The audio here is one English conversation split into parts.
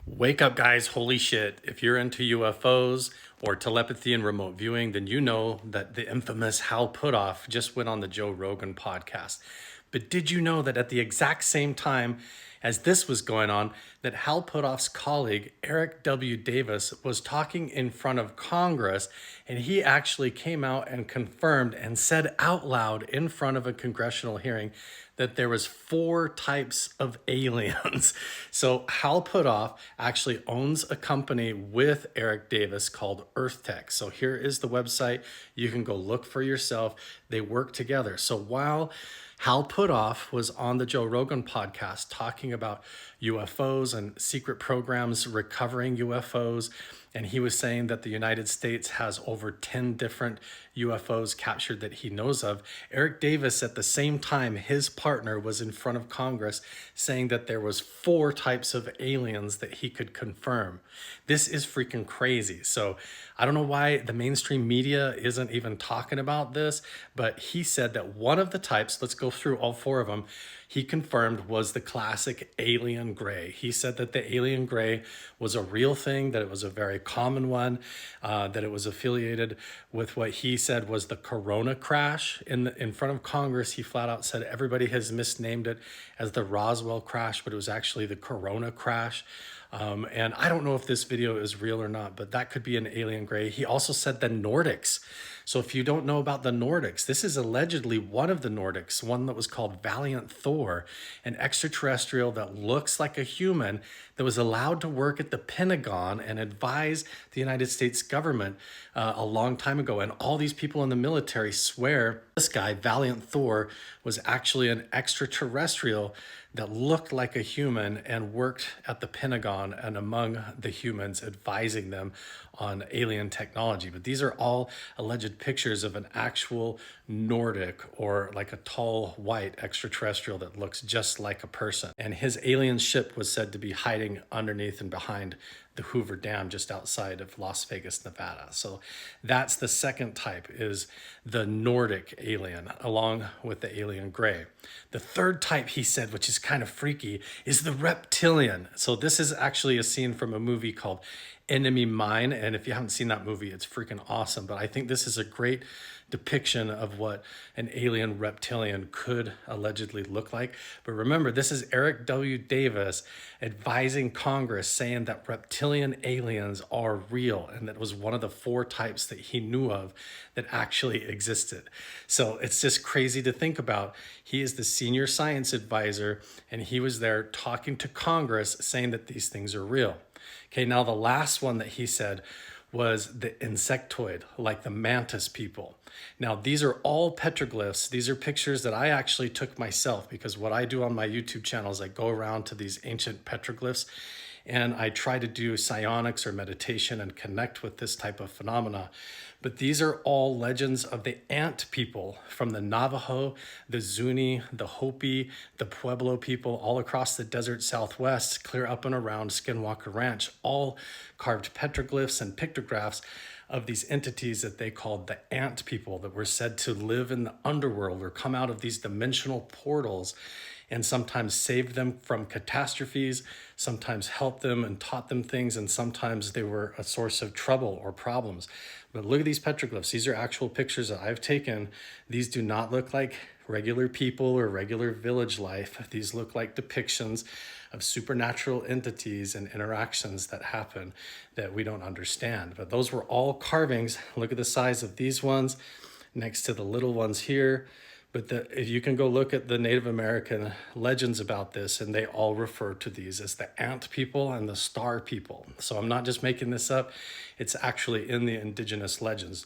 Wake up, guys. Holy shit. If you're into UFOs or telepathy and remote viewing, then you know that the infamous Hal Puthoff just went on the Joe Rogan podcast. But did you know that at the exact same time as this was going on, that Hal Puthoff's colleague, Eric W. Davis, was talking in front of Congress, and he actually came out and confirmed and said out loud in front of a congressional hearing that there was 4 types of aliens. So Hal Puthoff actually owns a company with Eric Davis called EarthTech. So here is the website. You can go look for yourself. They work together. So while Hal Puthoff was on the Joe Rogan podcast talking about UFOs and secret programs recovering UFOs, and he was saying that the United States has over 10 different UFOs captured that he knows of. Eric Davis, at the same time, his partner, was in front of Congress saying that there was 4 types of aliens that he could confirm. This is freaking crazy. So I don't know why the mainstream media isn't even talking about this, but he said that one of the types, let's go through all 4 of them, he confirmed was the classic alien gray. He said that the alien gray was a real thing, that it was a very common one, that it was affiliated with what he said was the Corona crash. In front of Congress, he flat out said everybody has misnamed it as the Roswell crash, but it was actually the Corona crash. And I don't know if this video is real or not, but that could be an alien gray. He also said the Nordics. So if you don't know about the Nordics, this is allegedly one of the Nordics, one that was called Valiant Thor, an extraterrestrial that looks like a human that was allowed to work at the Pentagon and advise the United States government a long time ago. And all these people in the military swear this guy, Valiant Thor, was actually an extraterrestrial that looked like a human and worked at the Pentagon and among the humans, advising them on alien technology. But these are all alleged pictures of an actual Nordic, or like a tall white extraterrestrial that looks just like a person. And his alien ship was said to be hiding underneath and behind the Hoover Dam just outside of Las Vegas, Nevada. So that's the second type, is the Nordic alien, along with the alien gray. The third type, he said, which is kind of freaky, is the reptilian. So this is actually a scene from a movie called Enemy Mine. And if you haven't seen that movie, it's freaking awesome. But I think this is a great depiction of what an alien reptilian could allegedly look like. But remember, this is Eric W. Davis advising Congress, saying that reptilian aliens are real, and that was one of the 4 types that he knew of that actually existed. So it's just crazy to think about. He is the senior science advisor, and he was there talking to Congress saying that these things are real. Okay, now the last one that he said was the insectoid, like the mantis people. Now, these are all petroglyphs. These are pictures that I actually took myself, because what I do on my YouTube channel is I go around to these ancient petroglyphs and I try to do psionics or meditation and connect with this type of phenomena. But these are all legends of the ant people from the Navajo, the Zuni, the Hopi, the Pueblo people all across the desert Southwest, clear up and around Skinwalker Ranch, all carved petroglyphs and pictographs of these entities that they called the ant people, that were said to live in the underworld or come out of these dimensional portals, and sometimes saved them from catastrophes, sometimes helped them and taught them things, and sometimes they were a source of trouble or problems. But look at these petroglyphs. These are actual pictures that I've taken. These do not look like regular people or regular village life. These look like depictions of supernatural entities and interactions that happen that we don't understand. But those were all carvings. Look at the size of these ones next to the little ones here. But if you can go look at the Native American legends about this, and they all refer to these as the ant people and the star people. So I'm not just making this up. It's actually in the indigenous legends.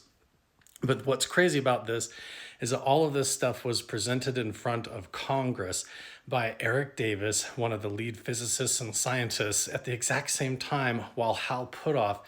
But what's crazy about this is that all of this stuff was presented in front of Congress by Eric Davis, one of the lead physicists and scientists, at the exact same time while Hal Puthoff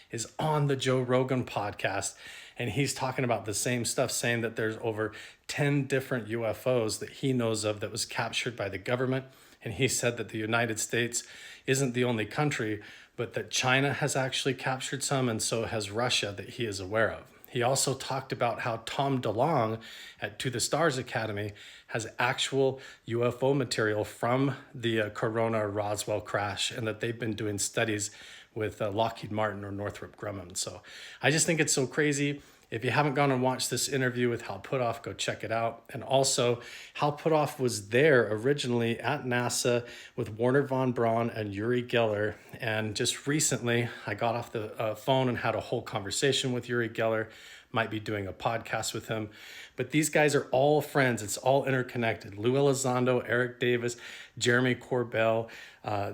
is on the Joe Rogan podcast. And he's talking about the same stuff, saying that there's over 10 different UFOs that he knows of that was captured by the government. And he said that the United States isn't the only country, but that China has actually captured some, and so has Russia, that he is aware of. He also talked about how Tom DeLonge at To the Stars Academy has actual UFO material from the Corona Roswell crash, and that they've been doing studies with Lockheed Martin or Northrop Grumman. So I just think it's so crazy. If you haven't gone and watched this interview with Hal Puthoff, go check it out. And also, Hal Puthoff was there originally at NASA with Warner von Braun and Uri Geller. And just recently, I got off the phone and had a whole conversation with Uri Geller. Might be doing a podcast with him. But these guys are all friends. It's all interconnected. Lou Elizondo, Eric Davis, Jeremy Corbell.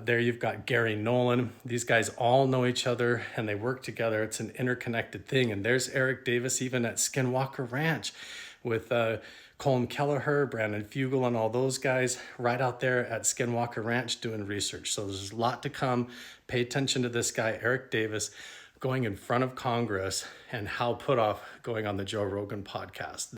There you've got Gary Nolan. These guys all know each other and they work together. It's an interconnected thing. And there's Eric Davis even at Skinwalker Ranch with Colm Kelleher, Brandon Fugel, and all those guys right out there at Skinwalker Ranch doing research. So there's a lot to come. Pay attention to this guy, Eric Davis, going in front of Congress, and Hal Puthoff going on the Joe Rogan podcast.